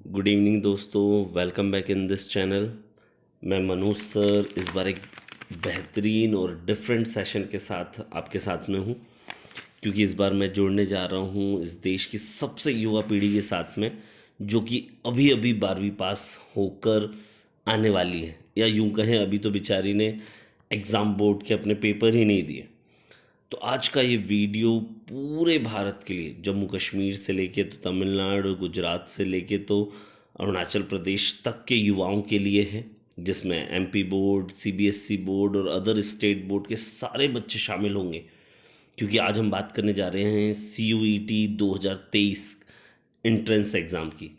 Good evening दोस्तों, welcome back in this channel. मैं Manoj sir इस बार एक बेहतरीन और डिफरेंट सेशन के साथ आपके साथ में हूँ, क्योंकि इस बार मैं जुड़ने जा रहा हूँ इस देश की सबसे युवा पीढ़ी के साथ में, जो कि अभी अभी 12वीं पास होकर आने वाली है, या यूं कहें अभी तो बेचारी ने एग्ज़ाम बोर्ड के अपने पेपर ही नहीं दिए। तो आज का ये वीडियो पूरे भारत के लिए, जम्मू कश्मीर से लेके तो तमिलनाडु, गुजरात से लेके तो अरुणाचल प्रदेश तक के युवाओं के लिए है, जिसमें एमपी बोर्ड, सीबीएसई बोर्ड और अदर स्टेट बोर्ड के सारे बच्चे शामिल होंगे। क्योंकि आज हम बात करने जा रहे हैं CUET 2023 इंट्रेंस एग्ज़ाम की।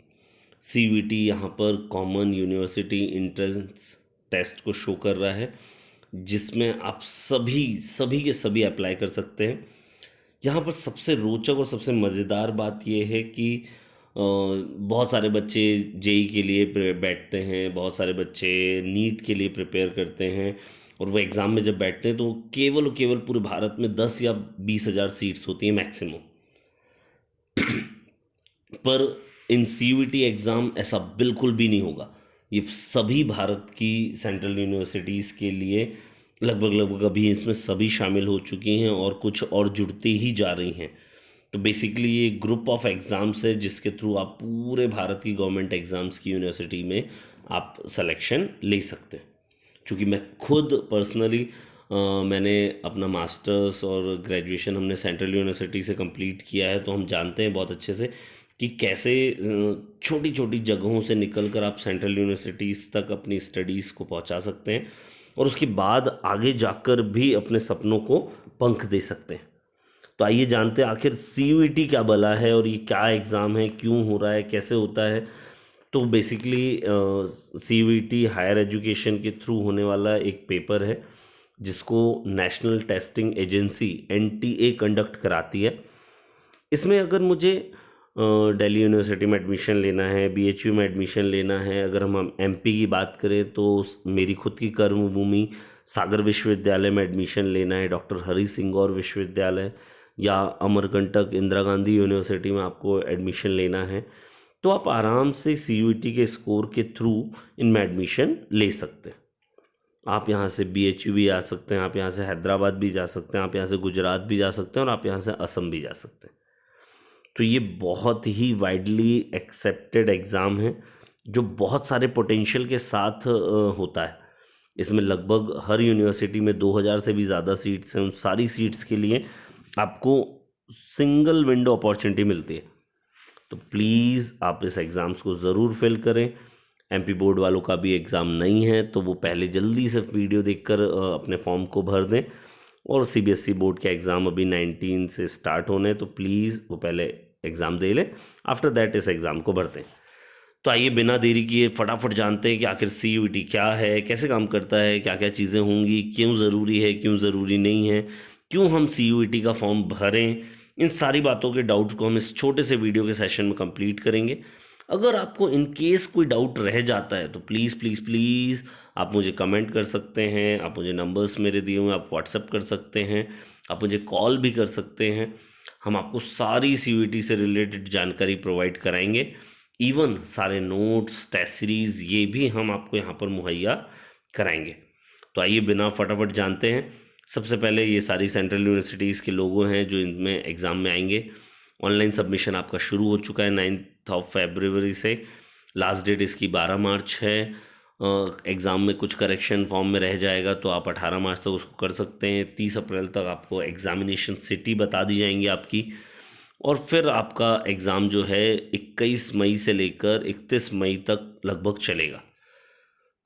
CUET यहाँ पर कॉमन यूनिवर्सिटी इंट्रेंस टेस्ट को शो कर रहा है, जिसमें आप सभी सभी के सभी अप्लाई कर सकते हैं। यहाँ पर सबसे रोचक और सबसे मज़ेदार बात यह है कि बहुत सारे बच्चे जेई के लिए बैठते हैं, बहुत सारे बच्चे नीट के लिए प्रिपेयर करते हैं, और वो एग्ज़ाम में जब बैठते हैं तो केवल और केवल पूरे भारत में 10 या 20 हज़ार सीट्स होती हैं मैक्सिमम। पर इन CUET एग्ज़ाम ऐसा बिल्कुल भी नहीं होगा। ये सभी भारत की सेंट्रल यूनिवर्सिटीज़ के लिए लगभग लगभग अभी इसमें सभी शामिल हो चुकी हैं, और कुछ और जुड़ती ही जा रही हैं। तो बेसिकली ये ग्रुप ऑफ एग्ज़ाम्स है, जिसके थ्रू आप पूरे भारत की गवर्नमेंट एग्ज़ाम्स की यूनिवर्सिटी में आप सिलेक्शन ले सकते हैं। चूँकि मैं खुद पर्सनली मैंने अपना मास्टर्स और ग्रेजुएशन हमने सेंट्रल यूनिवर्सिटी से कंप्लीट किया है, तो हम जानते हैं बहुत अच्छे से कि कैसे छोटी छोटी जगहों से निकलकर आप सेंट्रल यूनिवर्सिटीज़ तक अपनी स्टडीज़ को पहुंचा सकते हैं, और उसके बाद आगे जाकर भी अपने सपनों को पंख दे सकते हैं। तो आइए जानते हैं आखिर CUET क्या भला है, और ये क्या एग्ज़ाम है, क्यों हो रहा है, कैसे होता है। तो बेसिकली CUET हायर एजुकेशन के थ्रू होने वाला एक पेपर है, जिसको national testing agency NTA conduct कराती है। इसमें अगर मुझे दिल्ली यूनिवर्सिटी में एडमिशन लेना है, BHU में एडमिशन लेना है, अगर हम MP की बात करें तो मेरी खुद की कर्मभूमि सागर विश्वविद्यालय में एडमिशन लेना है, डॉक्टर हरि सिंह गौर विश्वविद्यालय या अमरकंटक इंदिरा गांधी यूनिवर्सिटी में आपको एडमिशन लेना है, तो आप आराम से CUET के स्कोर के थ्रू इनमें एडमिशन ले सकते हैं। आप यहाँ से BHU भी जा सकते हैं, आप यहाँ से हैदराबाद भी जा सकते हैं, आप यहाँ से गुजरात भी जा सकते हैं, और आप यहाँ से असम भी जा सकते हैं। तो ये बहुत ही वाइडली एक्सेप्टेड एग्ज़ाम है, जो बहुत सारे पोटेंशियल के साथ होता है। इसमें लगभग हर यूनिवर्सिटी में 2000 से भी ज़्यादा सीट्स हैं। उन सारी सीट्स के लिए आपको सिंगल विंडो अपॉर्चुनिटी मिलती है। तो प्लीज़ आप इस एग्ज़ाम्स को ज़रूर फिल करें। MP बोर्ड वालों का भी एग्ज़ाम नहीं है, तो वो पहले जल्दी से वीडियो देखकर अपने फॉर्म को भर दें। और CBSE बोर्ड के एग्ज़ाम अभी 19 से स्टार्ट होने, तो प्लीज़ वो पहले एग्ज़ाम दे लें, आफ्टर दैट इस एग्ज़ाम को भरते हैं। तो आइए बिना देरी किए फटाफट जानते हैं कि आखिर CUET क्या है, कैसे काम करता है, क्या क्या चीज़ें होंगी, क्यों ज़रूरी है, क्यों ज़रूरी नहीं है, क्यों हम CUET का फॉर्म भरें। इन सारी बातों के डाउट को हम इस छोटे से वीडियो के सेशन में कंप्लीट करेंगे। अगर आपको इन केस कोई डाउट रह जाता है तो प्लीज़ प्लीज़ प्लीज़ आप मुझे कमेंट कर सकते हैं, आप मुझे नंबर्स मेरे दिए हुए आप व्हाट्सएप कर सकते हैं, आप मुझे कॉल भी कर सकते हैं। हम आपको सारी CUET से रिलेटेड जानकारी प्रोवाइड कराएंगे। इवन सारे नोट्स, टेस्ट सीरीज़ ये भी हम आपको यहाँ पर मुहैया कराएंगे। तो आइए बिना फटाफट जानते हैं। सबसे पहले ये सारी सेंट्रल यूनिवर्सिटीज़ के लोगो हैं जो इनमें एग्ज़ाम में आएंगे। ऑनलाइन सबमिशन आपका शुरू हो चुका है 9 फरवरी से। लास्ट डेट इसकी 12 मार्च है। एग्ज़ाम में कुछ करेक्शन फॉर्म में रह जाएगा तो आप 18 मार्च तक उसको कर सकते हैं। 30 अप्रैल तक आपको एग्ज़ामिनेशन सिटी बता दी जाएंगी आपकी, और फिर आपका एग्ज़ाम जो है 21 मई से लेकर 31 मई तक लगभग चलेगा।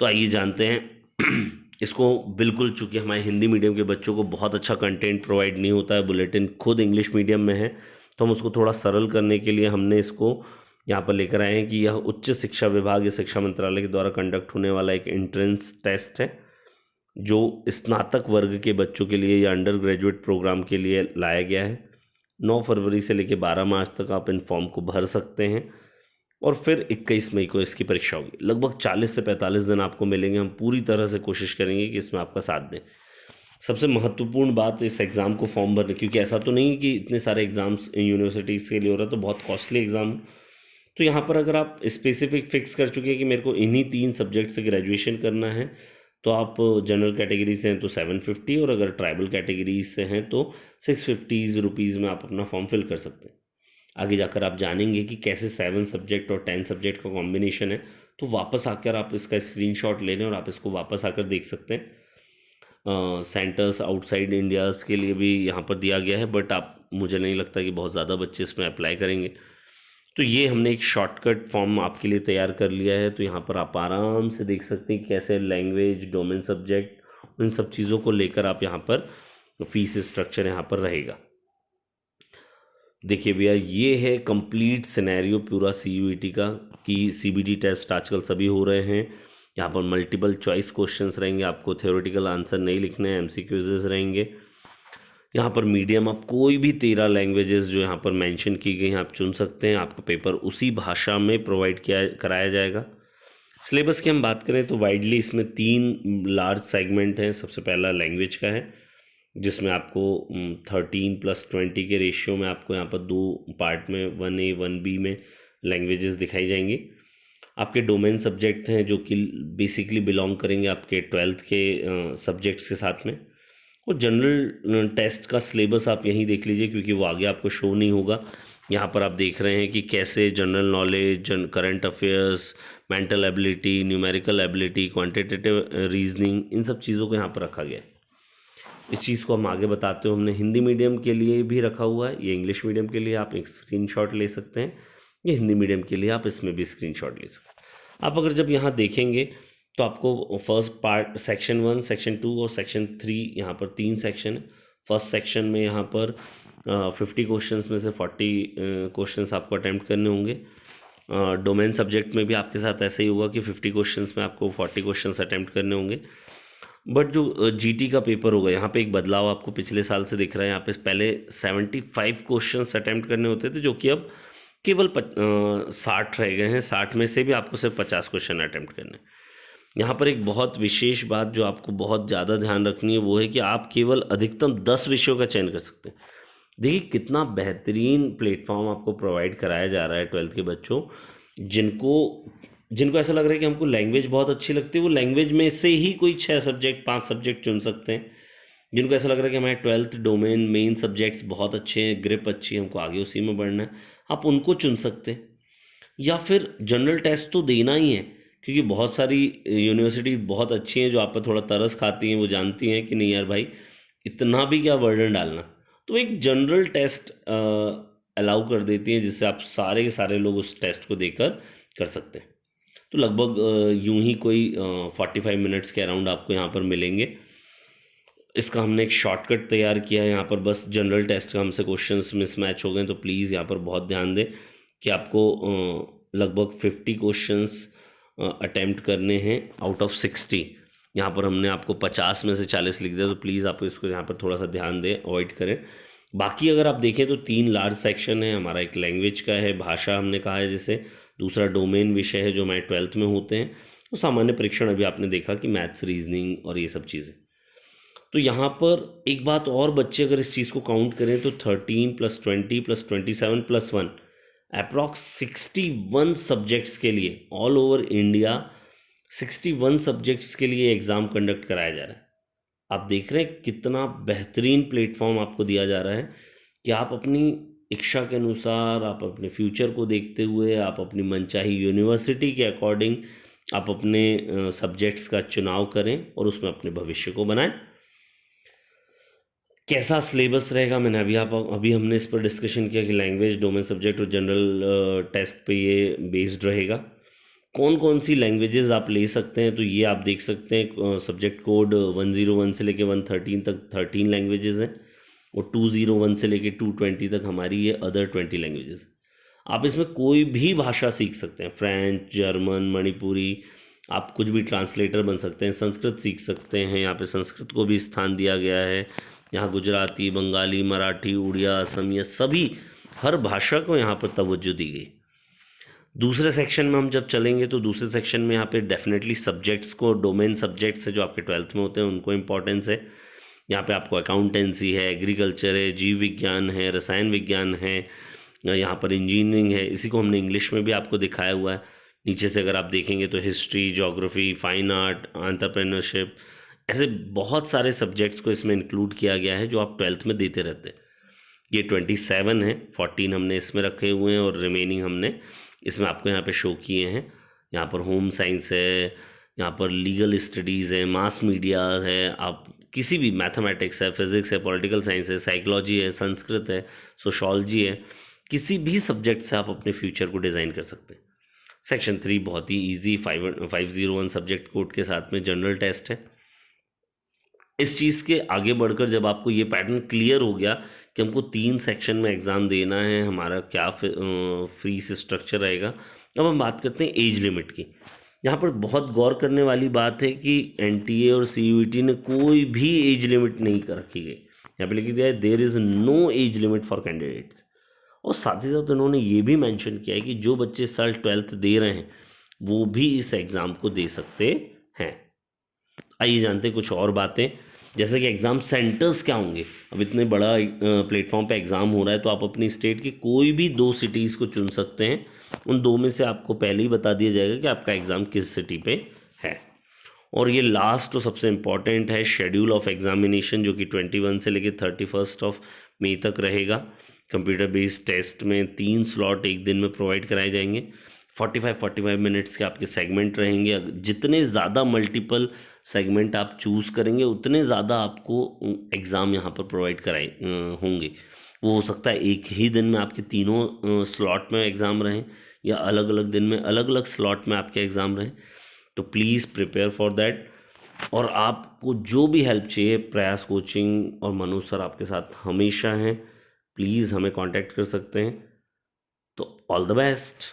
तो आइए जानते हैं इसको। बिल्कुल, चूँकि हमारे हिंदी मीडियम के बच्चों को बहुत अच्छा कंटेंट प्रोवाइड नहीं होता है, बुलेटिन खुद इंग्लिश मीडियम में है, तो हम उसको थोड़ा सरल करने के लिए हमने इसको यहाँ पर लेकर आए हैं कि यह उच्च शिक्षा विभाग या शिक्षा मंत्रालय के द्वारा कंडक्ट होने वाला एक एंट्रेंस टेस्ट है, जो स्नातक वर्ग के बच्चों के लिए या अंडर ग्रेजुएट प्रोग्राम के लिए लाया गया है। 9 फरवरी से लेकर 12 मार्च तक आप इन फॉर्म को भर सकते हैं, और फिर 21 मई को इसकी परीक्षा होगी। लगभग 40 से 45 दिन आपको मिलेंगे। हम पूरी तरह से कोशिश करेंगे कि इसमें आपका साथ दें। सबसे महत्वपूर्ण बात इस एग्ज़ाम को फॉर्म भरने, क्योंकि ऐसा तो नहीं कि इतने सारे एग्ज़ाम्स यूनिवर्सिटीज़ के लिए हो रहा है तो बहुत कॉस्टली एग्ज़ाम, तो यहाँ पर अगर आप स्पेसिफिक फिक्स कर चुके हैं कि मेरे को इन्हीं 3 सब्जेक्ट से ग्रेजुएशन करना है, तो आप जनरल कैटेगरी से हैं तो 750, और अगर ट्राइबल कैटेगरी से हैं तो 650 रुपीज़ में आप अपना फॉर्म फिल कर सकते हैं। आगे जाकर आप जानेंगे कि कैसे 7 सब्जेक्ट और 10 सब्जेक्ट का कॉम्बिनेशन है, तो वापस आकर आप इसका स्क्रीनशॉट ले लें और आप इसको वापस आकर देख सकते हैं। सेंटर्स आउटसाइड इंडियाज़ के लिए भी यहाँ पर दिया गया है, बट आप मुझे नहीं लगता कि बहुत ज़्यादा बच्चे इसमें अप्लाई करेंगे। तो ये हमने एक शॉर्टकट फॉर्म आपके लिए तैयार कर लिया है, तो यहाँ पर आप आराम से देख सकते हैं कैसे लैंग्वेज, डोमेन सब्जेक्ट, उन सब चीज़ों को लेकर आप यहाँ पर फीस स्ट्रक्चर यहाँ पर रहेगा। देखिए भैया, ये है कंप्लीट सिनेरियो पूरा CUET का, कि CBT टेस्ट आजकल सभी हो रहे हैं। यहाँ पर मल्टीपल चॉइस क्वेश्चंस रहेंगे, आपको थ्योरेटिकल आंसर नहीं लिखने हैं, MCQs रहेंगे। यहाँ पर मीडियम आप कोई भी 13 लैंग्वेजेस जो यहाँ पर मेंशन की गई हैं आप चुन सकते हैं, आपका पेपर उसी भाषा में प्रोवाइड कराया जाएगा। सिलेबस की हम बात करें तो वाइडली इसमें 3 लार्ज सेगमेंट हैं। सबसे पहला लैंग्वेज का है, जिसमें आपको 13+20 के रेशियो में आपको यहाँ पर 2 पार्ट में 1A 1B में लैंग्वेजेस दिखाई जाएंगी। आपके डोमेन सब्जेक्ट हैं जो कि बेसिकली बिलोंग करेंगे आपके 12th के सब्जेक्ट्स के साथ में। वो जनरल टेस्ट का सिलेबस आप यहीं देख लीजिए, क्योंकि वो आगे आपको शो नहीं होगा। यहाँ पर आप देख रहे हैं कि कैसे general knowledge, current affairs, mental ability, numerical ability, quantitative reasoning, इन सब चीज़ों को यहाँ पर रखा गया है। इस चीज़ को हम आगे बताते हुए हमने हिंदी मीडियम के लिए भी रखा हुआ है। ये इंग्लिश मीडियम के लिए आप एक स्क्रीनशॉट ले सकते हैं, ये हिंदी मीडियम के लिए आप इसमें भी स्क्रीनशॉट ले सकते हैं। आप अगर जब यहाँ देखेंगे तो आपको फर्स्ट पार्ट सेक्शन 1, सेक्शन 2 और सेक्शन 3, यहाँ पर 3 सेक्शन है। फर्स्ट सेक्शन में यहाँ पर 50 क्वेश्चंस में से 40 क्वेश्चंस आपको अटैम्प्ट करने होंगे। डोमेन सब्जेक्ट में भी आपके साथ ऐसा ही होगा कि 50 क्वेश्चंस में आपको 40 क्वेश्चंस अटैम्प्ट करने होंगे। बट जो GT का पेपर होगा, यहाँ पे एक बदलाव आपको पिछले साल से दिख रहा है। यहाँ पे पहले 75 क्वेश्चंस अटैम्प्ट करने होते थे, जो कि अब केवल 60 रह गए हैं। 60 में से भी आपको सिर्फ 50 क्वेश्चन अटैम्प्ट करने हैं। यहाँ पर एक बहुत विशेष बात जो आपको बहुत ज़्यादा ध्यान रखनी है, वो है कि आप केवल अधिकतम 10 विषयों का चयन कर सकते हैं। देखिए कितना बेहतरीन प्लेटफॉर्म आपको प्रोवाइड कराया जा रहा है 12th के बच्चों, जिनको ऐसा लग रहा है कि हमको लैंग्वेज बहुत अच्छी लगती है, वो लैंग्वेज में से ही कोई 6 सब्जेक्ट 5 सब्जेक्ट चुन सकते हैं। जिनको ऐसा लग रहा है कि हमारे 12th डोमेन मेन सब्जेक्ट्स बहुत अच्छे हैं, ग्रिप अच्छी है, हमको आगे उसी में बढ़ना है, आप उनको चुन सकते हैं। या फिर जनरल टेस्ट तो देना ही है, क्योंकि बहुत सारी यूनिवर्सिटी बहुत अच्छी हैं जो आप पर थोड़ा तरस खाती हैं, वो जानती हैं कि नहीं यार भाई इतना भी क्या बर्डन डालना, तो एक जनरल टेस्ट अलाउ कर देती हैं, जिससे आप सारे के सारे लोग उस टेस्ट को देकर कर सकते हैं। तो लगभग यूं ही कोई 45 मिनट्स के अराउंड आपको यहाँ पर मिलेंगे। इसका हमने एक शॉर्टकट तैयार किया है। यहाँ पर बस जनरल टेस्ट का हमसे क्वेश्चंस मिसमैच हो गए, तो प्लीज़ यहाँ पर बहुत ध्यान दें कि आपको लगभग 50 क्वेश्चंस अटैम्प्ट करने हैं आउट ऑफ 60। यहाँ पर हमने आपको 50 में से 40 लिख दिया, तो प्लीज़ आप इसको यहाँ पर थोड़ा सा ध्यान दें, अवॉइड करें। बाकी अगर आप देखें तो 3 लार्ज सेक्शन है हमारा। एक लैंग्वेज का है, भाषा हमने कहा है जिसे, दूसरा डोमेन विषय है जो हमारे 12th में होते हैं, तो सामान्य परीक्षण अभी आपने देखा कि मैथ्स, रीजनिंग और ये सब चीज़ें। तो यहाँ पर एक बात और, बच्चे अगर इस चीज़ को काउंट करें तो 13 + 20 + 27 + 1 अप्रॉक्स 61 सब्जेक्ट्स के लिए ऑल ओवर इंडिया 61 सब्जेक्ट्स के लिए एग्ज़ाम कंडक्ट कराया जा रहा है। आप देख रहे हैं कितना बेहतरीन प्लेटफॉर्म आपको दिया जा रहा है कि आप अपनी इच्छा के अनुसार, आप अपने फ्यूचर को देखते हुए, आप अपनी मनचाही यूनिवर्सिटी के अकॉर्डिंग आप अपने सब्जेक्ट्स का चुनाव करें और उसमें अपने भविष्य को बनाएं। कैसा सिलेबस रहेगा, मैंने अभी हमने इस पर डिस्कशन किया कि लैंग्वेज, डोमेन सब्जेक्ट और जनरल टेस्ट पे ये बेस्ड रहेगा। कौन कौन सी लैंग्वेजेस आप ले सकते हैं, तो ये आप देख सकते हैं। सब्जेक्ट कोड 101 से लेके 113 तक 13 लैंग्वेजेस हैं, और 201 से लेके 220 तक हमारी ये अदर 20 लैंग्वेजेस। आप इसमें कोई भी भाषा सीख सकते हैं, फ्रेंच, जर्मन, मणिपुरी, आप कुछ भी ट्रांसलेटर बन सकते हैं। संस्कृत सीख सकते हैं, यहाँ पे संस्कृत को भी स्थान दिया गया है। यहाँ गुजराती, बंगाली, मराठी, उड़िया, असमिया, सभी हर भाषा को यहाँ पर तवज्जो दी गई। दूसरे सेक्शन में हम जब चलेंगे तो दूसरे सेक्शन में यहाँ पे डेफिनेटली सब्जेक्ट्स को, डोमेन सब्जेक्ट्स है जो आपके 12th में होते हैं, उनको इम्पोर्टेंस है। यहाँ पे आपको अकाउंटेंसी है, एग्रीकल्चर है, जीव विज्ञान है, रसायन विज्ञान है, यहाँ पर इंजीनियरिंग है, इसी को हमने इंग्लिश में भी आपको दिखाया हुआ है। नीचे से अगर आप देखेंगे तो history, geography, fine art, entrepreneurship, ऐसे बहुत सारे सब्जेक्ट्स को इसमें इंक्लूड किया गया है जो आप 12th में देते रहते हैं। ये 27 है, 14 हमने इसमें रखे हुए हैं और रिमेनिंग हमने इसमें आपको यहाँ पे शो किए हैं। यहाँ पर होम साइंस है, यहाँ पर लीगल स्टडीज़ है, मास मीडिया है, आप किसी भी, मैथमेटिक्स है, फिजिक्स है, पॉलिटिकल साइंस है, साइकोलॉजी है, संस्कृत है, सोशोलॉजी है, किसी भी सब्जेक्ट से आप अपने फ्यूचर को डिज़ाइन कर सकते हैं। सेक्शन 3 बहुत ही ईजी 501 सब्जेक्ट कोड के साथ में जनरल टेस्ट है। इस चीज़ के आगे बढ़कर जब आपको ये पैटर्न क्लियर हो गया कि हमको 3 सेक्शन में एग्ज़ाम देना है, हमारा क्या फीस स्ट्रक्चर रहेगा, अब हम बात करते हैं एज लिमिट की। यहाँ पर बहुत गौर करने वाली बात है कि एनटीए और सीयूईटी ने कोई भी एज लिमिट नहीं कर रखी गई। यहाँ पे लिख दिया है there is no age limit for candidates. और साथ ही साथ उन्होंने ये भी मेंशन किया है कि जो बच्चे इस साल 12th दे रहे हैं वो भी इस एग्ज़ाम को दे सकते हैं। आइए जानते हैं कुछ और बातें, जैसे कि एग्ज़ाम सेंटर्स क्या होंगे। अब इतने बड़ा प्लेटफॉर्म पे एग्ज़ाम हो रहा है तो आप अपनी स्टेट की कोई भी 2 सिटीज़ को चुन सकते हैं। उन 2 में से आपको पहले ही बता दिया जाएगा कि आपका एग्ज़ाम किस सिटी पे है। और ये लास्ट और सबसे इम्पॉर्टेंट है शेड्यूल ऑफ एग्जामिनेशन, जो कि 21 से लेकर 31 मई तक रहेगा। कंप्यूटर बेस्ड टेस्ट में 3 स्लॉट एक दिन में प्रोवाइड कराए जाएंगे। 45 मिनट्स के आपके सेगमेंट रहेंगे। जितने ज़्यादा मल्टीपल सेगमेंट आप चूज़ करेंगे उतने ज़्यादा आपको एग्ज़ाम यहाँ पर प्रोवाइड कराए होंगे। वो हो सकता है एक ही दिन में आपके तीनों स्लॉट में एग्ज़ाम रहें या अलग अलग दिन में अलग अलग स्लॉट में आपके एग्ज़ाम रहें। तो प्लीज़ प्रिपेयर फॉर दैट। और आपको जो भी हेल्प चाहिए, प्रयास कोचिंग और मनोज सर आपके साथ हमेशा हैं। प्लीज़ हमें कांटेक्ट कर सकते हैं। तो ऑल द बेस्ट।